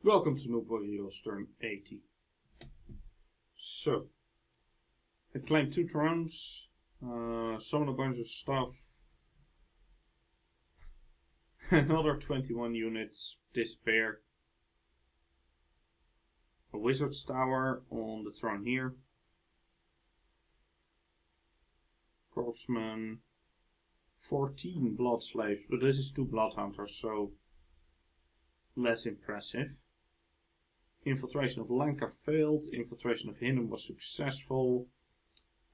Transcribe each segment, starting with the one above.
Welcome to Noob Videos turn 80. So, I claimed 2 thrones, summoned a bunch of stuff, another 21 units disappeared, a wizard's tower on the throne here, corpsman, 14 blood slaves, but this is 2 blood hunters, so less impressive. Infiltration of Lanka failed, infiltration of Hinnom was successful,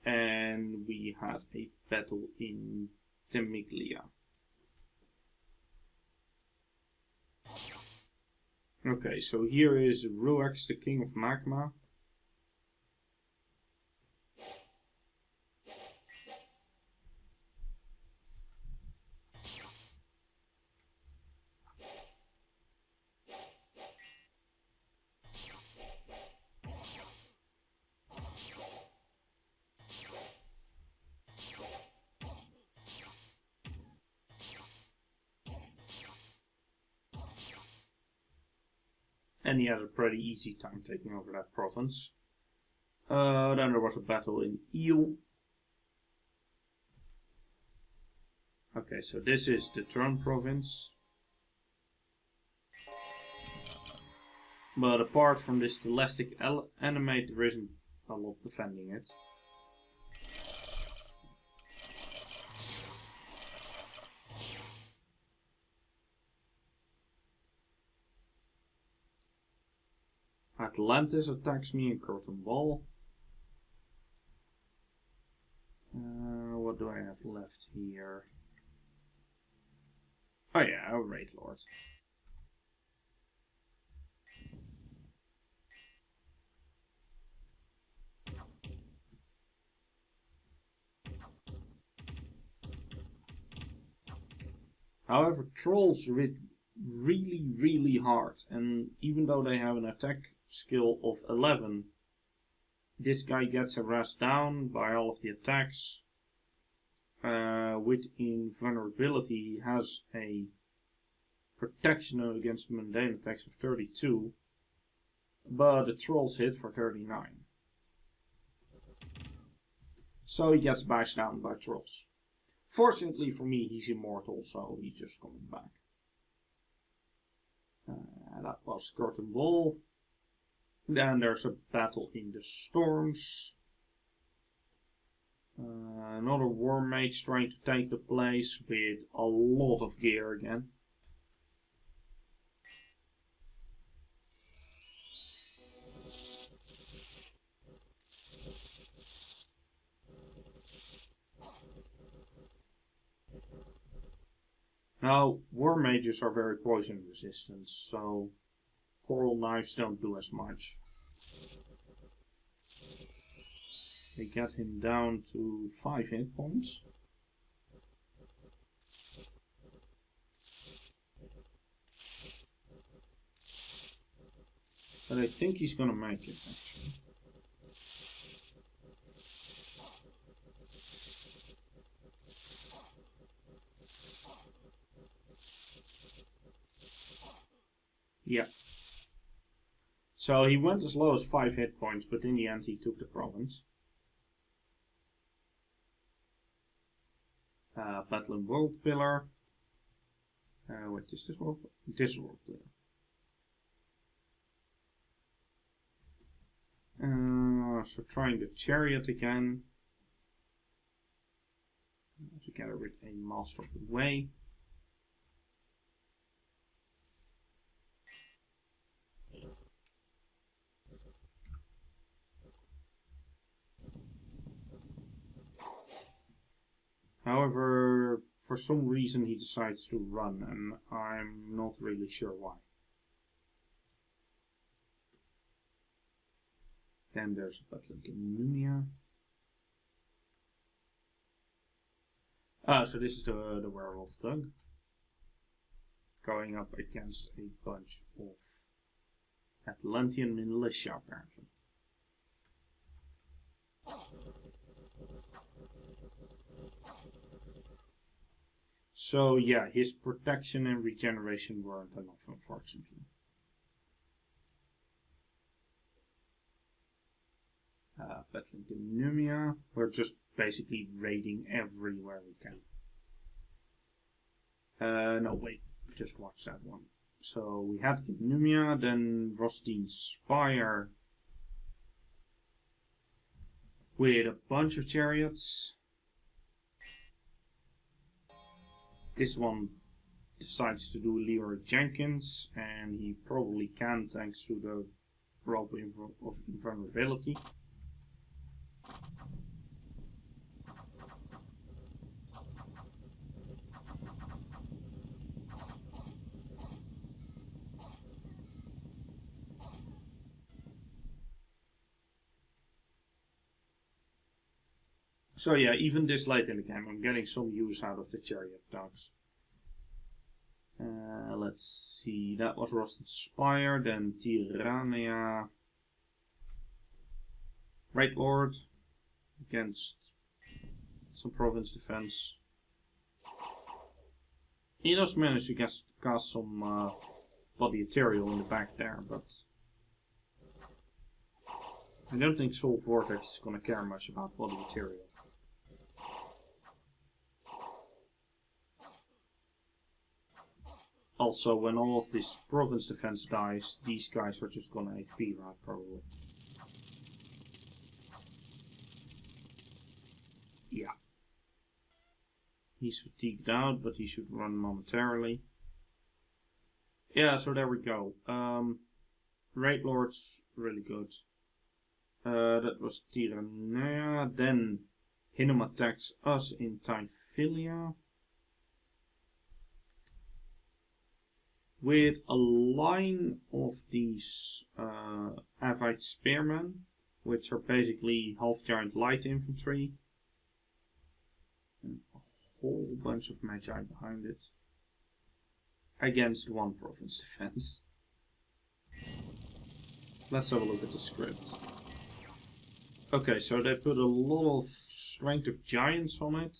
and we had a battle in Temiglia. Okay, so here is Ruex, the King of Magma. And he had a pretty easy time taking over that province. Then there was a battle in Eel. Okay, so this is the Throne province. But apart from this Telastic enemy, there isn't a lot defending it. Atlantis attacks me in Curtain Wall. What do I have left here? Oh yeah, a Raid Lord. However, trolls hit really hard, and even though they have an attack skill of 11, this guy gets harassed down by all of the attacks. With invulnerability, he has a protection against mundane attacks of 32, but the trolls hit for 39. So he gets bashed down by trolls. Fortunately for me, he's immortal, so he's just coming back. That was Curtain Wall. Then there's a battle in the Storms. Another War Mage trying to take the place with a lot of gear again. Now, War Mages are very poison resistant, so coral knives don't do as much. They get him down to 5 hit points. But I think he's gonna make it, actually. Yeah. So he went as low as 5 hit points, but in the end he took the province. Battle in World Pillar. What is this world? This World Pillar. So trying the Chariot again. Together with a Master of the Way. However, for some reason he decides to run, and I'm not really sure why. Then there's a battle in Numia. So this is the Werewolf Thug. Going up against a bunch of Atlantean militia, apparently. So yeah, his protection and regeneration weren't enough, unfortunately. Battling the Numia. We're just basically raiding everywhere we can. No, wait, just watch that one. So we had Numia, then Rostin Spire with a bunch of chariots. This one decides to do Leroy Jenkins, and he probably can thanks to the rope of invulnerability. So yeah, even this late in the game, I'm getting some use out of the chariot dogs. Let's see, that was Rusted Spire, then Tyrannia. Right Lord against some province defense. He does manage to cast some body ethereal in the back there, but I don't think Soul Vortex is gonna care much about body ethereal. Also, when all of this province defense dies, these guys are just gonna HP right, probably. Yeah. He's fatigued out, but he should run momentarily. Yeah, so there we go. Raid Lord's really good. That was Tyrannia. Then Hinnom attacks us in Typhilia with a line of these Avite Spearmen, which are basically half-giant light infantry. And a whole bunch of Magi behind it. Against one province defense. Let's have a look at the script. Okay, so they put a lot of Strength of Giants on it.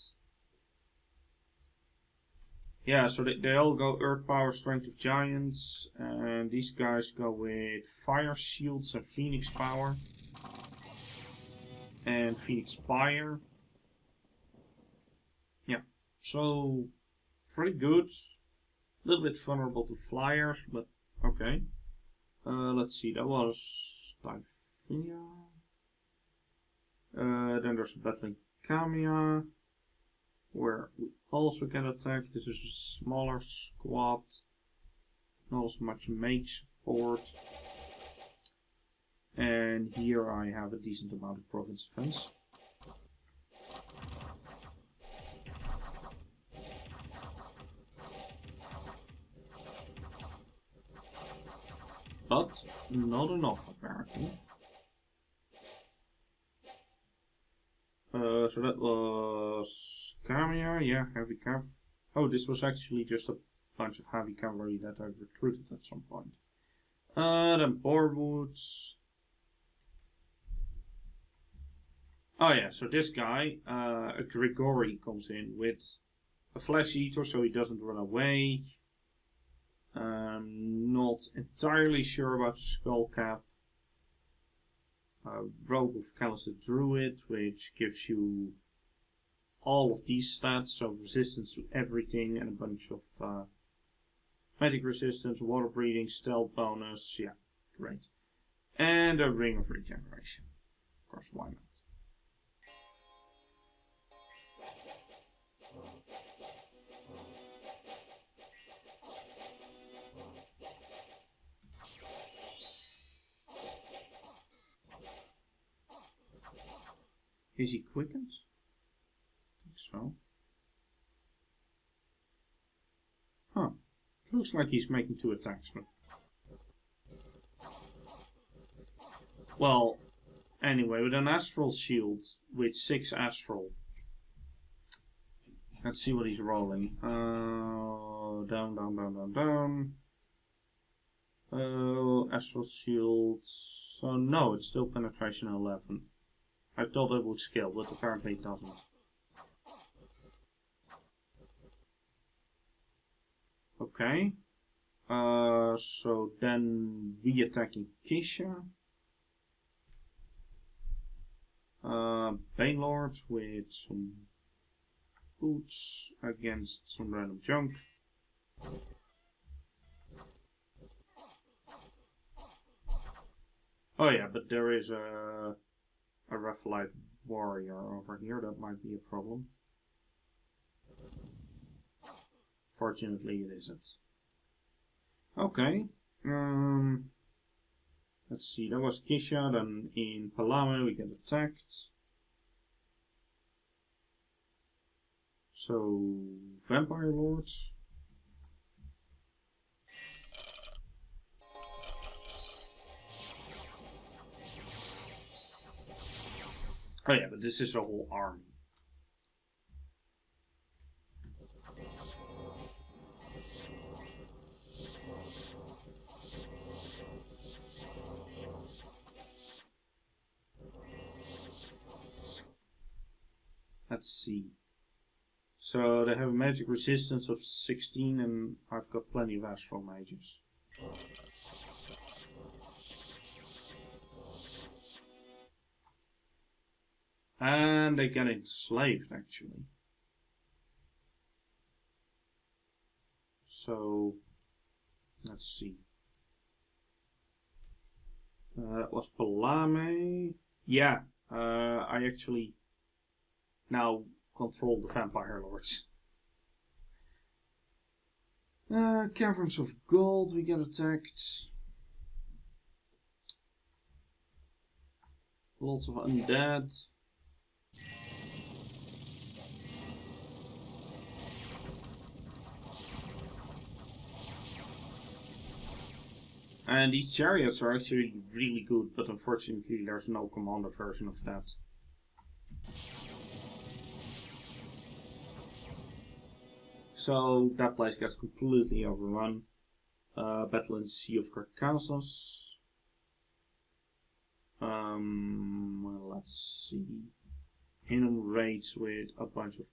Yeah, so they all go Earth Power, Strength of Giants, and these guys go with Fire Shields and Phoenix Power. And Phoenix Fire. Yeah, so pretty good. A little bit vulnerable to flyers, but okay. Let's see, that was Typhilia. Then there's Battling Kamiya, where we also can attack. This is a smaller squad, not as much mage support. And here I have a decent amount of province defense. But not enough, apparently. So that was Kamiya, yeah, heavy cav. Oh, this was actually just a bunch of heavy cavalry that I recruited at some point. Then Borwoods. Oh yeah, so this guy, Grigori, comes in with a Flesh Eater so he doesn't run away. Not entirely sure about the Skull Cap. Rogue of Callous the Druid, which gives you all of these stats, so resistance to everything and a bunch of magic resistance, water breathing, stealth bonus, yeah, great. And a Ring of Regeneration. Of course, why not? Is he quickened? I think so. Huh. Looks like he's making 2 attacks, but... Well, anyway, with an Astral Shield, with 6 Astral. Let's see what he's rolling. Down, down, down, down, down. Astral Shield... So no, it's still Penetration 11. I thought it would scale, but apparently it doesn't. Okay. So then we attacking Kisha. Banelord with some boots against some random junk. Oh yeah, but there is a Raphaelite warrior over here. That might be a problem. Fortunately, it isn't. Okay. Let's see. That was Kisha. Then in Palame we get attacked. So vampire lords. Oh yeah, but this is a whole army. Let's see. So they have a magic resistance of 16 and I've got plenty of astral mages. And they get enslaved actually. So let's see. That was Palame. Yeah, I actually now control the vampire lords. Caverns of Gold, we get attacked. Lots of undead. And these chariots are actually really good, but unfortunately there's no commander version of that. So that place gets completely overrun. Battle in the Sea of Carcassos. Well, let's see. Hidden raids with a bunch of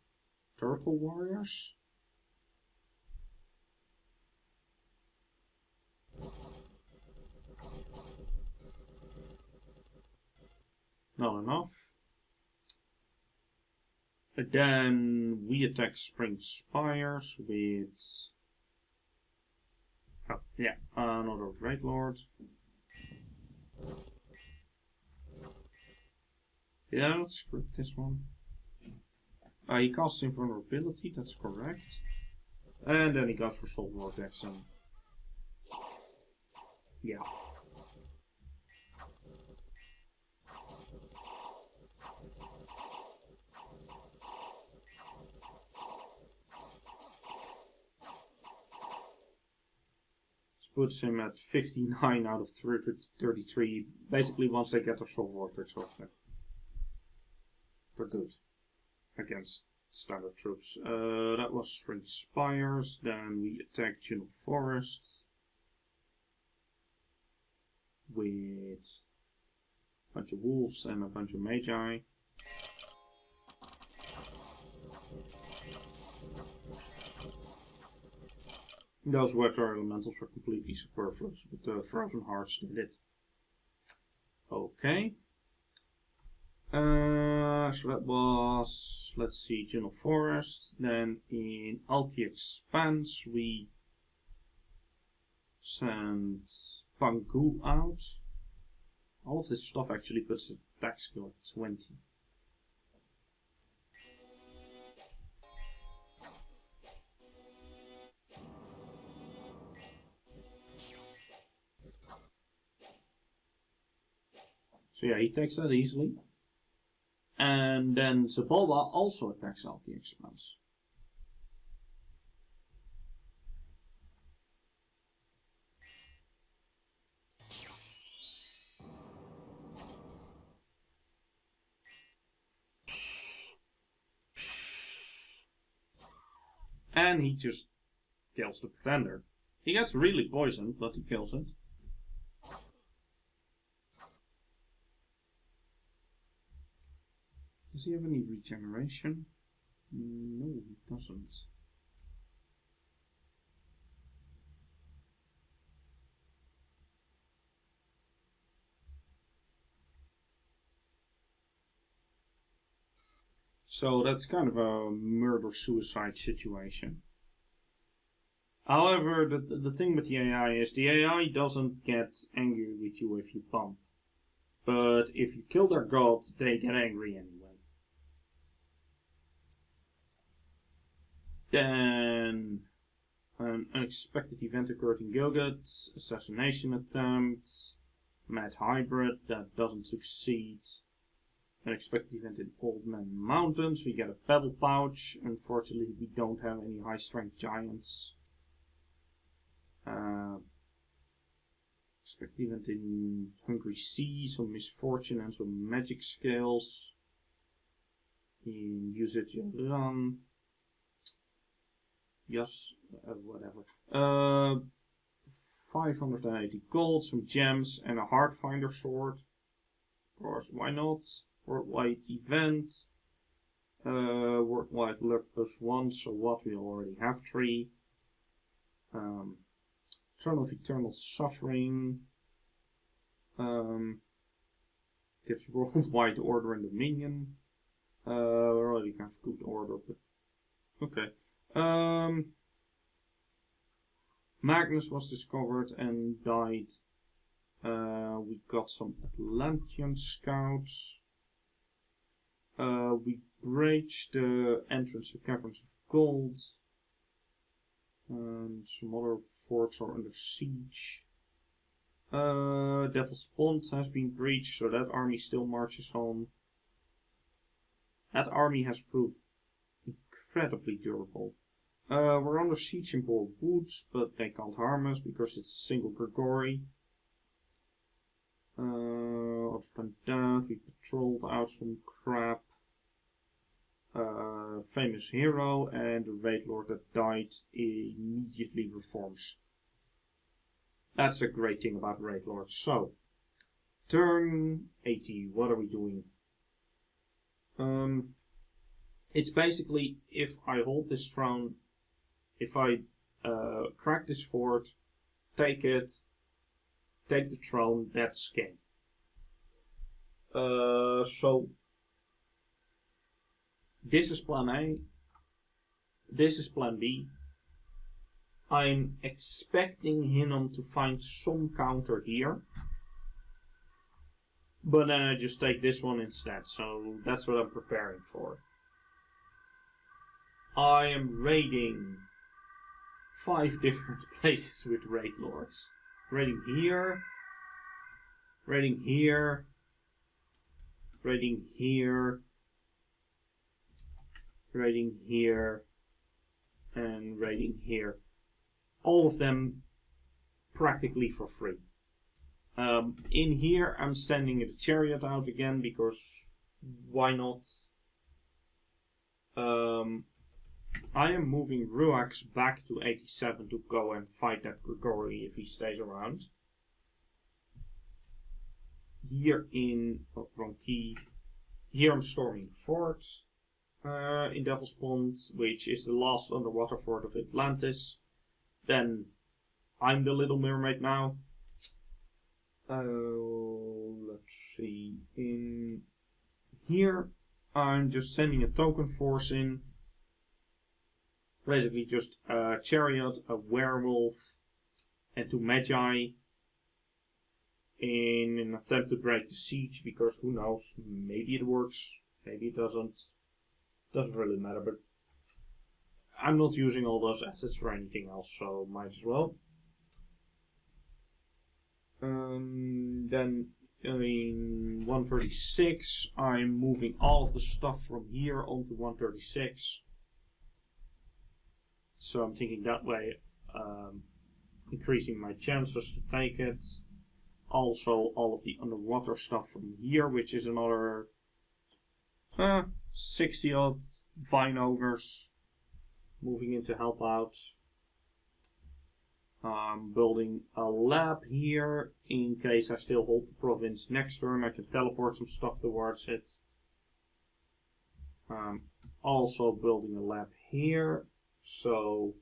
turtle warriors. Not enough. But then we attack Spring Spires with... Oh, yeah, another Great Lord. Yeah, let's script this one. He casts Invulnerability, that's correct. And then he goes for Soul Vortex and... yeah. Puts him at 59 out of 33. Basically, once they get their Soul Vortex off them, they're good against standard troops. That was Spring Spires. Then we attacked Juno Forest with a bunch of wolves and a bunch of magi. Those weather elementals were completely superfluous, but the Frozen Hearts did it. Okay. So that was, let's see, Juno Forest. Then in Alki Expanse we sent Pangu out. All of this stuff actually puts the attack skill at 20. So yeah, he takes that easily. And then Zabalba also attacks Alki Expanse. And he just kills the Pretender. He gets really poisoned, but he kills it. Does he have any regeneration? No, he doesn't. So that's kind of a murder-suicide situation. However, the thing with the AI is the AI doesn't get angry with you if you bump. But if you kill their god, they get angry anyway. Then an unexpected event occurred in Gilgad, assassination attempt, mad hybrid that doesn't succeed. Unexpected event in Old Man Mountains, we get a pebble pouch. Unfortunately, we don't have any high strength giants. Expected event in Hungry Sea, some misfortune and some magic skills. In Usage Run. Yes, whatever. 580 gold, some gems, and a Heartfinder sword. Of course, why not? Worldwide event. Worldwide luck +1, so what? We already have 3. Throne of Eternal Suffering. Gives worldwide order and dominion. We already have good order, but okay. Magnus was discovered and died. We got some Atlantean scouts. We breached the entrance to Caverns of Gold. Some other forts are under siege. Devil's Pond has been breached, so that army still marches on. That army has proved incredibly durable. We're under siege in Boar Woods, but they can't harm us because it's a single Grigori. Other than that, we patrolled out some crap. Famous hero, and the Raid Lord that died immediately reforms. That's a great thing about Raid Lords. So, turn 80, what are we doing? It's basically, if I hold this throne, if I crack this fort, take it, take the throne, that's game. So, this is plan A, this is plan B. I'm expecting Hinnom to find some counter here. But then I just take this one instead, so that's what I'm preparing for. I am raiding 5 different places with Raid Lords. Raiding here, raiding here, raiding here, raiding here, and raiding here. All of them practically for free. In here I'm standing the chariot out again because why not? I am moving Ruax back to 87 to go and fight that Grigori if he stays around. Here in wrong key. Here I'm storming fort in Devil's Pond, which is the last underwater fort of Atlantis. Then I'm the Little Mermaid now. Let's see. In here, I'm just sending a token force in. Basically, just a chariot, a werewolf, and 2 magi in an attempt to break the siege. Because who knows? Maybe it works, maybe it doesn't. Doesn't really matter. But I'm not using all those assets for anything else, so might as well. Then in 136, I'm moving all of the stuff from here onto 136. So I'm thinking that way, increasing my chances to take it. Also, all of the underwater stuff from here, which is another 60 odd Vine Ogres. Moving in to help out. Building a lab here in case I still hold the province next turn. I can teleport some stuff towards it. Also building a lab here, so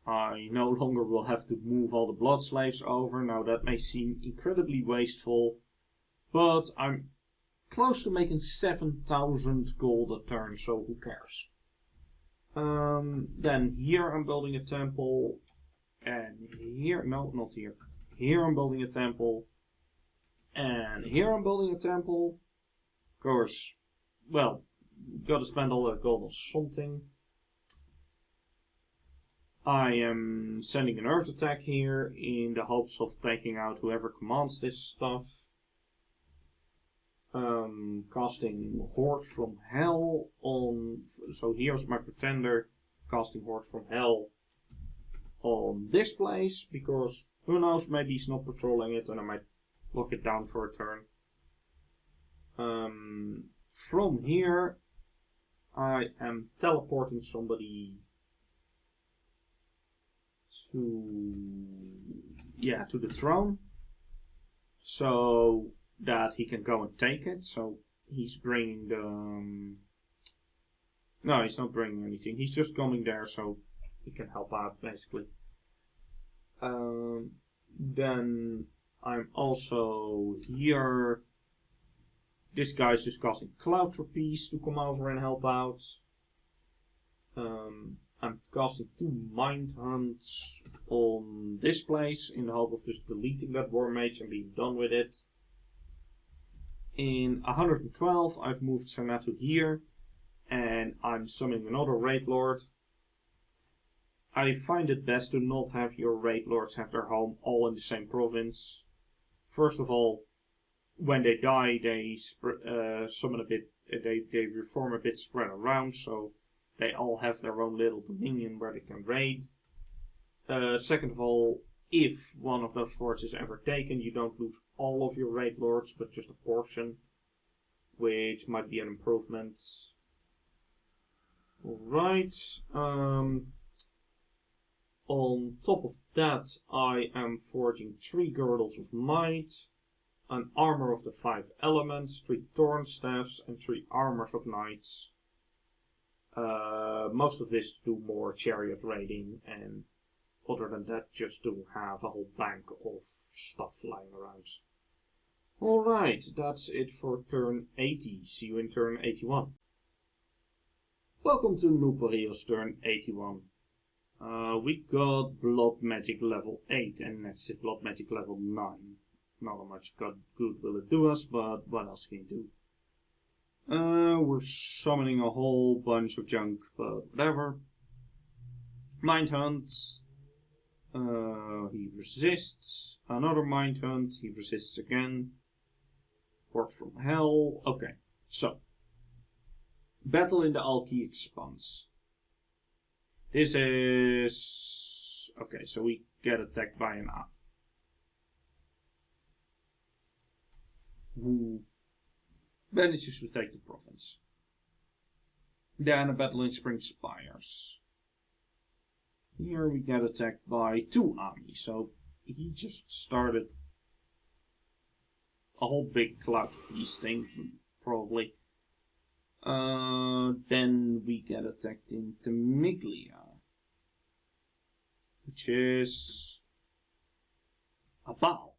I no longer will have to move all the blood slaves over. Now that may seem incredibly wasteful, but I'm close to making 7,000 gold a turn, so who cares? Then here I'm building a temple, and here, no, not here. Here I'm building a temple, and here I'm building a temple. Of course, well, gotta spend all that gold on something. I am sending an earth attack here in the hopes of taking out whoever commands this stuff. Casting Horde from Hell on... So here's my pretender casting Horde from Hell on this place, because who knows, maybe he's not patrolling it and I might lock it down for a turn. From here I am teleporting somebody to the throne, so that he can go and take it. So he's bringing the... No, he's not bringing anything. He's just coming there so he can help out, basically. Then I'm also here. This guy's just casting Cloud Trapeze to come over and help out. I'm casting 2 Mind Hunts on this place in the hope of just deleting that War Mage and being done with it. In 112 I've moved Sanatu here, and I'm summoning another Raid Lord. I find it best to not have your Raid Lords have their home all in the same province. First of all, when they die they summon a bit, they reform a bit spread around, so they all have their own little dominion where they can raid. Second of all, if one of those forts is ever taken, you don't lose all of your raid lords, but just a portion, which might be an improvement. Alright. On top of that, I am forging 3 Girdles of Might, an Armor of the 5 Elements, 3 Thorn Staffs, and 3 Armors of Knights. Most of this to do more chariot raiding, and other than that just to have a whole bank of stuff lying around. Alright, that's it for turn 80. See you in turn 81. Welcome to Noob Warrior's turn 81. We got Blood Magic level 8 and next is Blood Magic level 9. Not much good will it do us, but what else can you do? We're summoning a whole bunch of junk, but whatever. Mind Hunt. He resists. Another Mind Hunt. He resists again. Horde from Hell. Okay, so. Battle in the Alki Expanse. This is... Okay, so we get attacked by an A. Who manages to take the province. Then a battle in Spring Spires. Here we get attacked by 2 armies, so he just started a whole big cloud piece thing, probably. Then we get attacked in Temiglia, which is a Baal,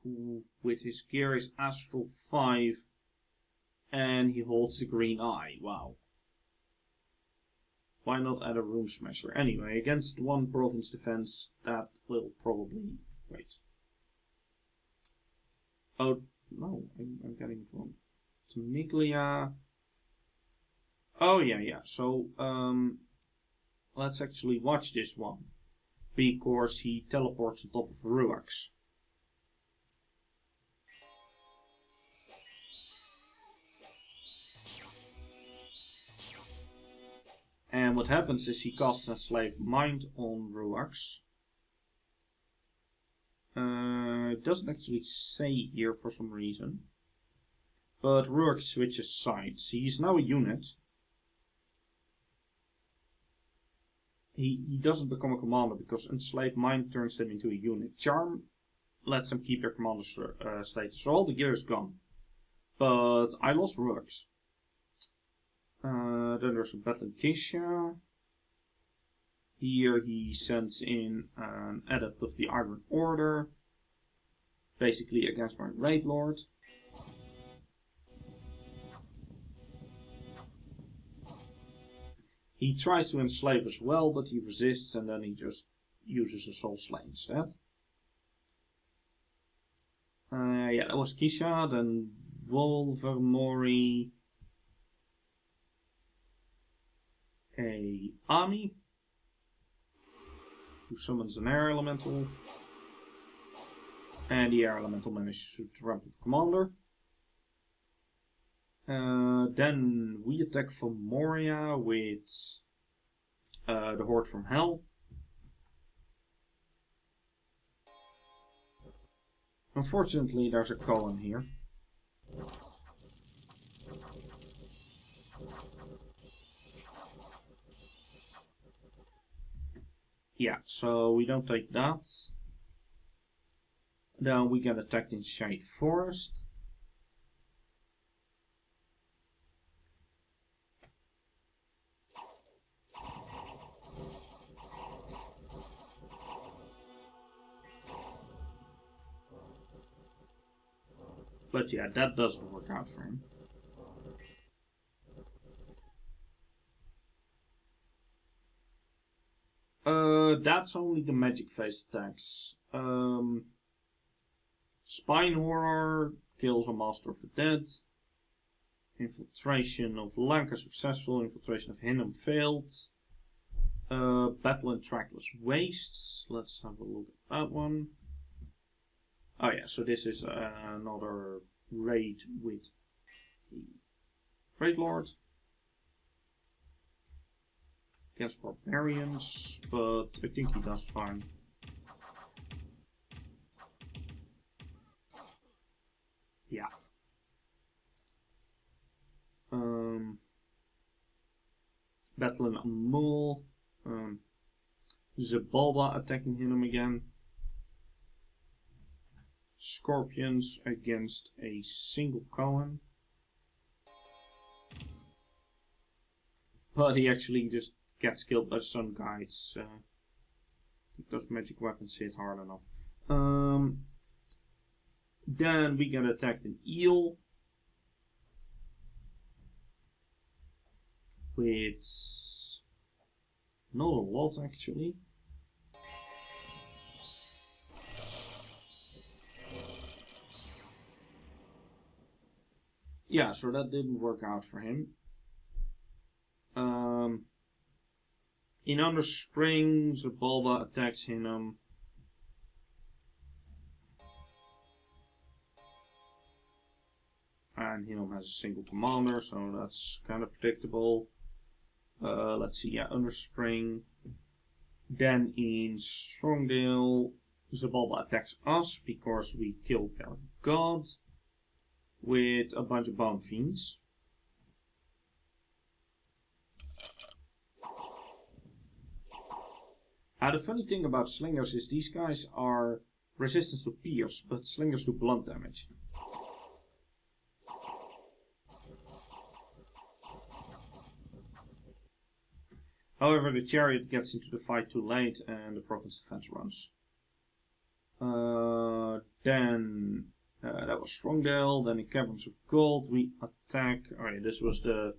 who with his gear is Astral 5, and he holds the green eye. Wow. Why not add a Room Smasher? Anyway, against 1 province defense, that will probably... Wait. Oh, no, I'm getting it wrong. Temiglia. Oh, yeah. So, let's actually watch this one. Because he teleports on top of Ruax. And what happens is he casts Enslave Mind on Ruax. It doesn't actually say here for some reason. But Ruax switches sides. He's now a unit. He doesn't become a commander because Enslave Mind turns them into a unit. Charm lets them keep their commander status. So all the gear is gone. But I lost Ruax. Then there's a battle in Kisha. Here he sends in an adept of the Iron Order. Basically against my Raid Lord. He tries to enslave as well, but he resists, and then he just uses a soul slay instead. Yeah, that was Kisha, then Wolvermori, a Ami, who summons an air elemental, and the air elemental manages to trample the commander. Then we attack from Moria with the Horde from Hell. Unfortunately, there's a column here. Yeah, so we don't take that. Then we get attacked in Shade Forest. But yeah, that doesn't work out for him. That's only the magic phase attacks. Spine Horror kills a Master of the Dead. Infiltration of Lanka successful. Infiltration of Hinnom failed. Battle in Trackless Wastes. Let's have a look at that one. Oh yeah, so this is another raid with the Raid Lord against barbarians, but I think he does fine. Yeah. Battle in Amul. Zabalba attacking him again. Scorpions against a single Cohen. But he actually just gets killed by Sun Guides. I think those magic weapons hit hard enough. Then we get attacked in Eel. With not a lot actually. Yeah, so that didn't work out for him. In Under Spring, Zabalba attacks Hinnom. And Hinnom has a single commander, so that's kind of predictable. Let's see, yeah, Under Spring. Then in Strongdale, Zabalba attacks us because we killed their god with a bunch of Bone Fiends. The funny thing about slingers is these guys are resistant to pierce, but slingers do blunt damage. However, the chariot gets into the fight too late and the province defense runs. Then that was Strongdale. Then in Caverns of Gold we attack. Alright, this was the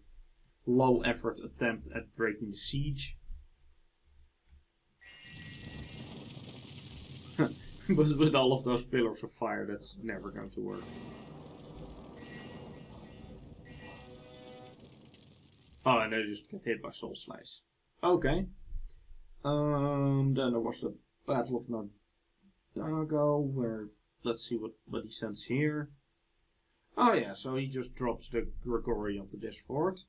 low effort attempt at breaking the siege. But with all of those pillars of fire, that's never going to work. Oh, and they just get hit by soul slice. Okay. Then there was the Battle of Dargo, where let's see what he sends here. Oh yeah, so he just drops the Grigori onto this fort.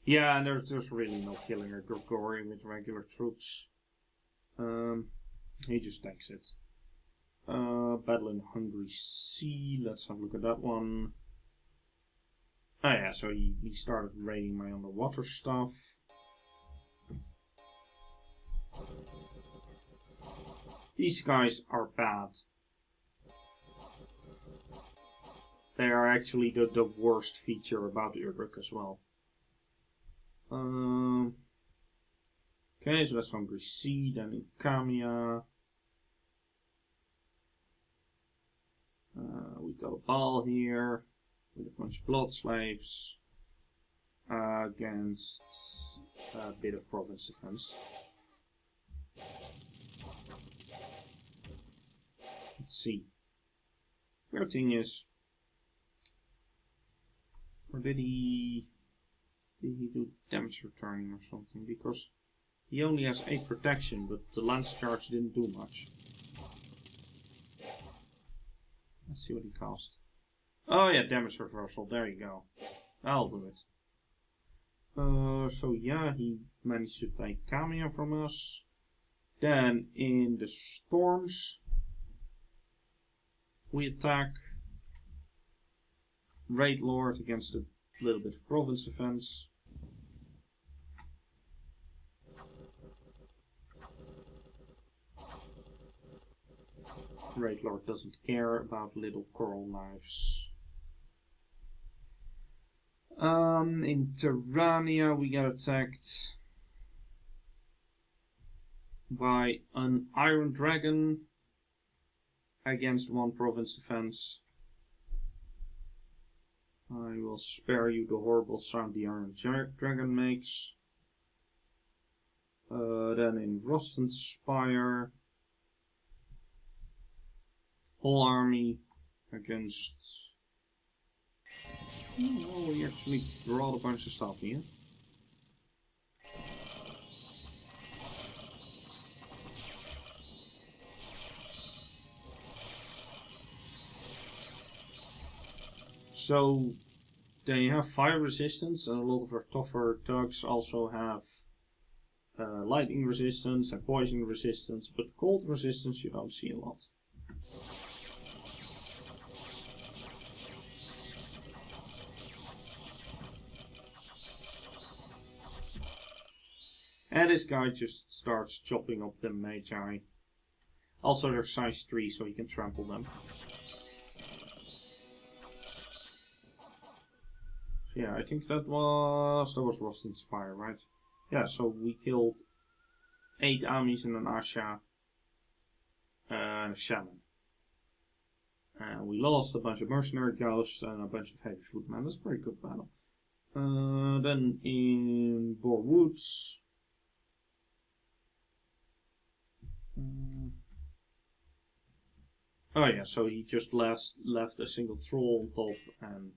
Yeah, and there's really no killing a Grigori with regular troops. He just takes it. Battle in Hungry Sea. Let's have a look at that one. Oh yeah, so he started raiding my underwater stuff. These guys are bad. They are actually the worst feature about Uruk as well. Okay, so that's Hungry Sea, then in Kamiya. We got a ball here with a bunch of blood slaves against a bit of province defense. Let's see. Weird thing is, or did he do damage returning or something? Because he only has 8 protection, but the lance charge didn't do much. Let's see what he cost. Oh yeah, damage reversal, there you go. I'll do it. So yeah, he managed to take Kamiya from us. Then in the storms, we attack Raid Lord against a little bit of province defense. Raid Lord doesn't care about little coral knives. In Terrania we got attacked by an Iron Dragon against 1 province defense. I will spare you the horrible sound the Iron Dragon makes. Then in Roston's Spire, whole army against... Oh, we actually brought a bunch of stuff here. So they have fire resistance, and a lot of our tougher thugs also have lightning resistance and poison resistance, but cold resistance you don't see a lot. And this guy just starts chopping up the magi. Also they're size 3, so you can trample them. Yeah, I think that was Roston's Spire, right? Yeah, so we killed 8 Amis and an Asha and a Shaman. And we lost a bunch of mercenary ghosts and a bunch of heavy footmen. That's a pretty good battle. Then in Boar Woods. Oh yeah, so he just left a single troll on top, and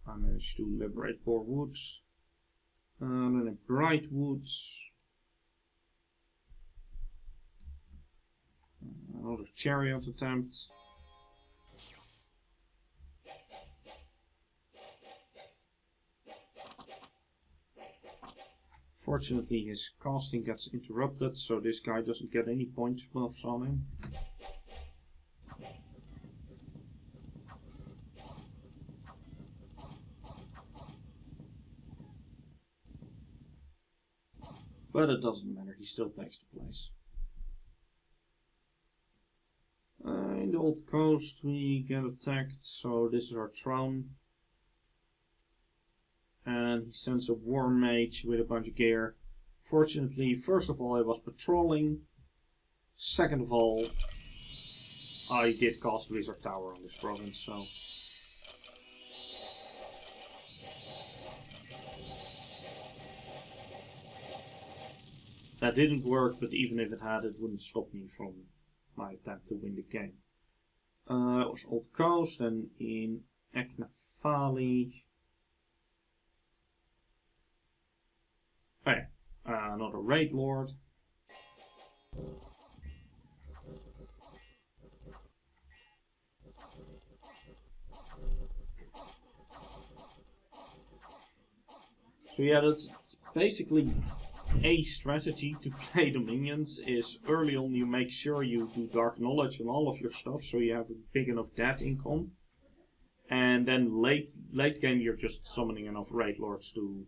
I managed to liberate Boar Woods. Then in Bright Woods, another chariot attempt. Fortunately, his casting gets interrupted, so this guy doesn't get any points buffs on him. But it doesn't matter, he still takes the place. In the Old Coast we get attacked, so this is our throne. And he sends a war mage with a bunch of gear. Fortunately, first of all I was patrolling. Second of all, I did cast Wizard Tower on this province, so... That didn't work, but even if it had, it wouldn't stop me from my attempt to win the game. It was Old Coast, and in Eknavali... Oh yeah, another Raid Lord. So yeah, that's basically a strategy to play the minions. Is early on you make sure you do Dark Knowledge on all of your stuff, so you have a big enough debt income. And then late game you're just summoning enough Raid Lords to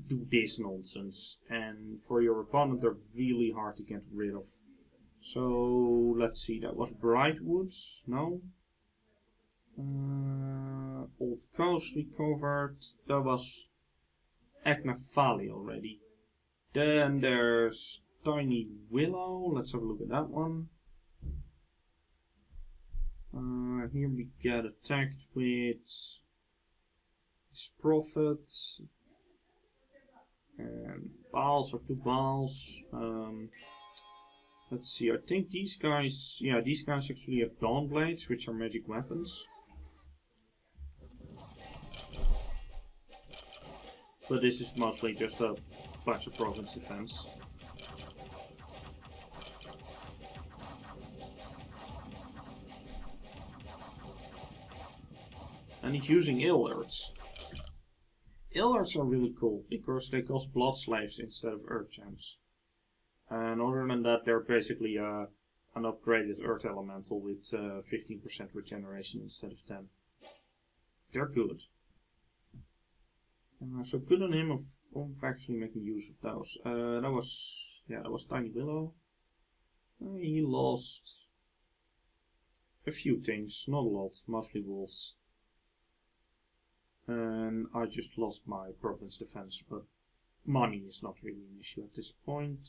do this nonsense, and for your opponent they're really hard to get rid of. So let's see, that was Brightwoods, no? Old Coast we covered, that was Agnafali already. Then there's Tiny Willow. Let's have a look at that one. Here we get attacked with this Prophet. And balls or 2 balls. Let's see, I think these guys, yeah, these guys actually have Dawn Blades, which are magic weapons. But this is mostly just a bunch of province defense. And he's using Illards. Illards are really cool because they cost blood slaves instead of earth gems. And other than that, they're basically an upgraded earth elemental with 15% regeneration instead of 10. They're good. So good on him of actually making use of those. That was Tiny Willow. He lost a few things, not a lot, mostly wolves. And I just lost my province defense, but money is not really an issue at this point.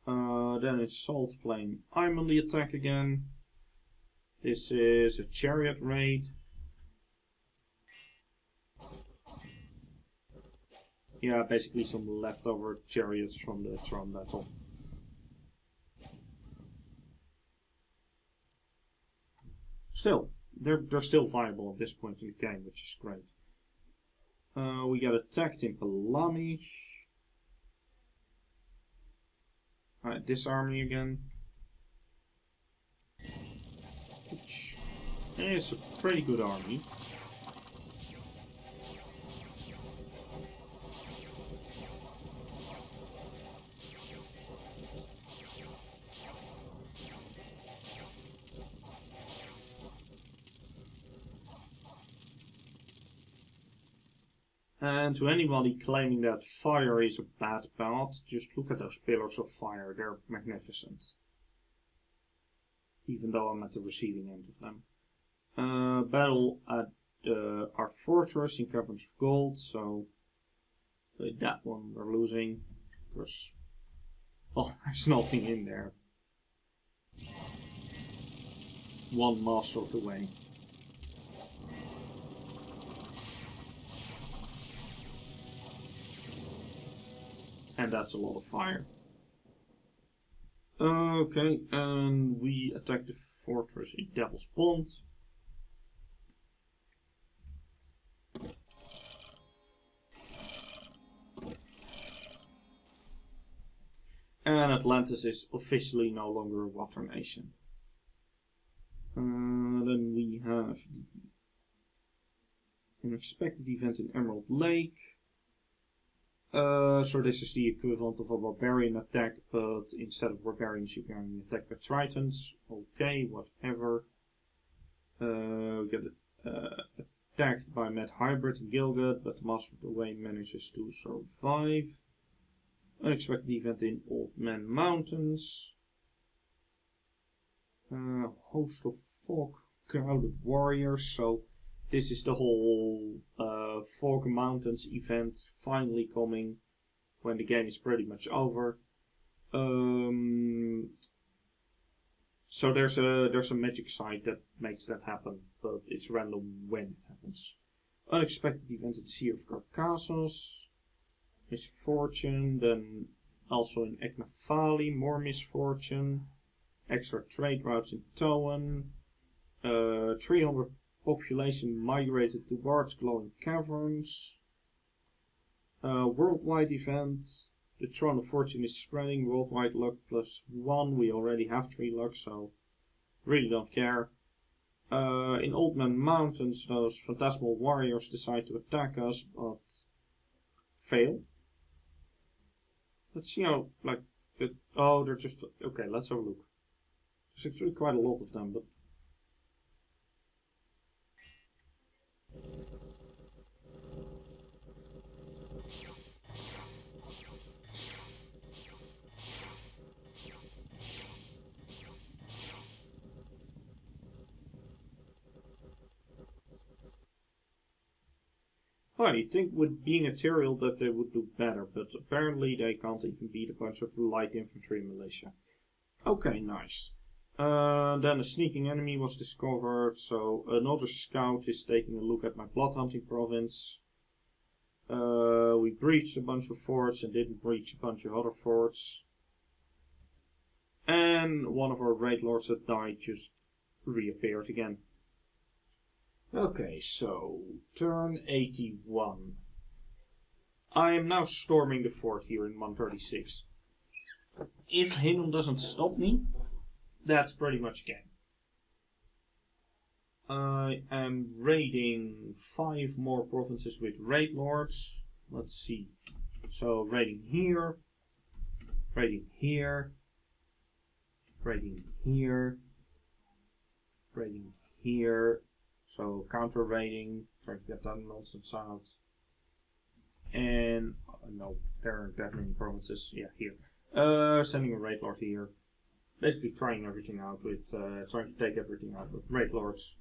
Then it's Salt Plain. I'm on the attack again. This is a chariot raid. Yeah, basically some leftover chariots from the Throne battle. Still, they're still viable at this point in the game, which is great. We got attacked in Palami. Alright, this army again. Which is a pretty good army. And to anybody claiming that fire is a bad path, just look at those pillars of fire, they're magnificent. Even though I'm at the receiving end of them. Battle at our fortress in Caverns of Gold, so with that one we're losing. Because, well, there's nothing in there. One master of the way. And that's a lot of fire. Okay, and we attack the fortress in Devil's Pond. And Atlantis is officially no longer a water nation. Then we have an expected event in Emerald Lake. So this is the equivalent of a barbarian attack, but instead of barbarians you can attack by tritons. Okay, whatever. We get attacked by Mad Hybrid and Gilgud, but the Master of the Way manages to survive. Unexpected event in Old Man Mountains. Host of Fog Crowded Warriors, so this is the whole Fog Mountains event finally coming when the game is pretty much over. So there's a magic site that makes that happen, but it's random when it happens. Unexpected event in Sea of Carcassos. Misfortune, then also in Agnafali, more misfortune. Extra trade routes in Towan. 300 population migrated towards glowing caverns. Worldwide event. The Throne of Fortune is spreading. Worldwide luck +1. We already have 3 luck, so really don't care. In Old Man Mountains, those phantasmal warriors decide to attack us, but fail. Let's see how, like, oh, they're just, okay, let's have a look. There's actually quite a lot of them, but Well, you'd think with being ethereal that they would do better, but apparently they can't even beat a bunch of light infantry militia. Okay, nice. Then a sneaking enemy was discovered, so another scout is taking a look at my blood hunting province. We breached a bunch of forts and didn't breach a bunch of other forts. And one of our raid lords that died just reappeared again. Okay, so turn 81. I am now storming the fort here in 136. If Hinnom doesn't stop me, that's pretty much game. I am raiding 5 more provinces with raid lords. Let's see. So raiding here, raiding here, raiding here, raiding here. So counter raiding, trying to get that nonsense out. And no, there aren't that many provinces. Yeah, here. Sending a raid lord here. Basically trying everything out with, trying to take everything out with raid lords.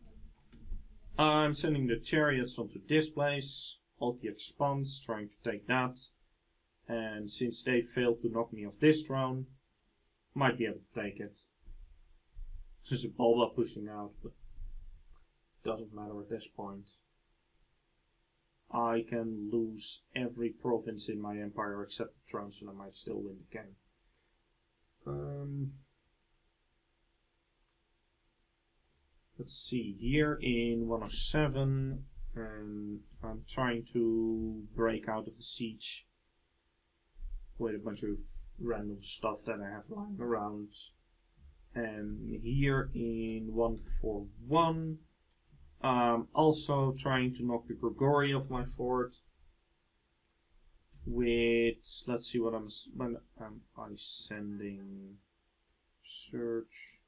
I'm sending the chariots onto this place. All the expanse, trying to take that. And since they failed to knock me off this throne, might be able to take it. There's a Bulba pushing out, but doesn't matter at this point. I can lose every province in my empire except the thrones and I might still win the game. Let's see, here in 107, and I'm trying to break out of the siege with a bunch of random stuff that I have lying around. And here in 141, also trying to knock the Grigori off my fort with, let's see what when am I sending search.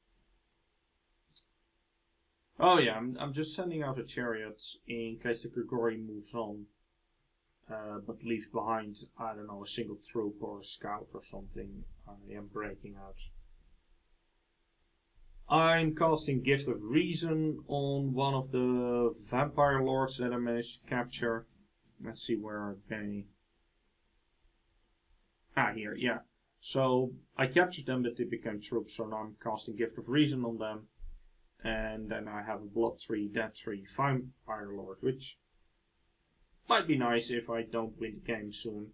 Oh yeah, I'm just sending out a chariot in case the Grigori moves on, but leaves behind, I don't know, a single troop or a scout or something. I am breaking out. I'm casting Gift of Reason on one of the vampire lords that I managed to capture. Let's see where are they. Ah, here, yeah. So I captured them, but they became troops, so now I'm casting Gift of Reason on them. And then I have a Blood Tree, Death Tree, Vampire Lord, which might be nice if I don't win the game soon.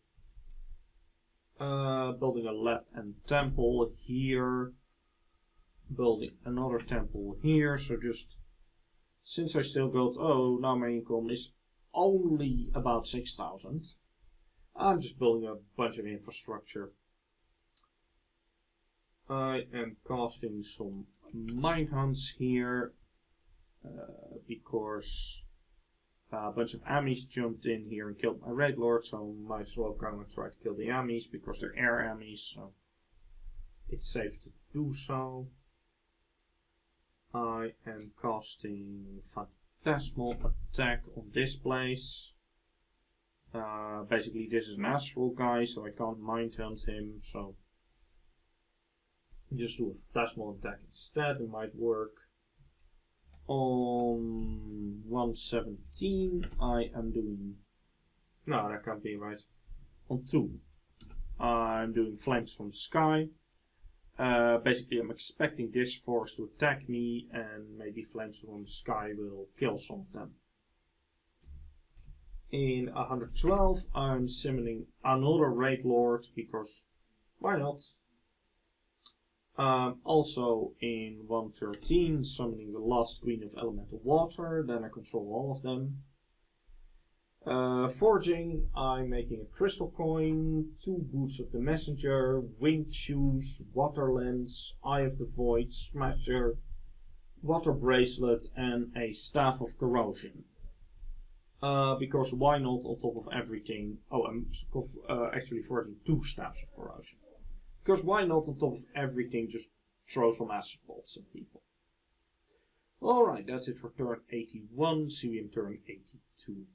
Building a lab and temple here. Building another temple here, so just since I still got, oh, now my income is only about 6,000. I'm just building a bunch of infrastructure. I am casting some mine hunts here because a bunch of Amis jumped in here and killed my raid lord, so might as well go and try to kill the Amis because they're air Amis, so it's safe to do so. I am casting Phantasmal Attack on this place. Basically this is an astral guy, so I can't mind hunt him, so just do a Phantasmal Attack instead, it might work. On 117 I am doing, no that can't be right, on 2 I'm doing Flames from the Sky. Basically I'm expecting this force to attack me and maybe Flames from the Sky will kill some of them. In 112 I'm summoning another raid lord because why not? Also in 113 summoning the last Queen of Elemental Water, then I control all of them. Forging, I'm making a crystal coin, 2 boots of the messenger, winged shoes, water lens, eye of the void, smasher, water bracelet and a staff of corrosion. Because why not on top of everything, oh I'm actually forging 2 staffs of corrosion. Because why not on top of everything just throw some acid bolts at people. Alright, that's it for turn 81, see you in turn 82.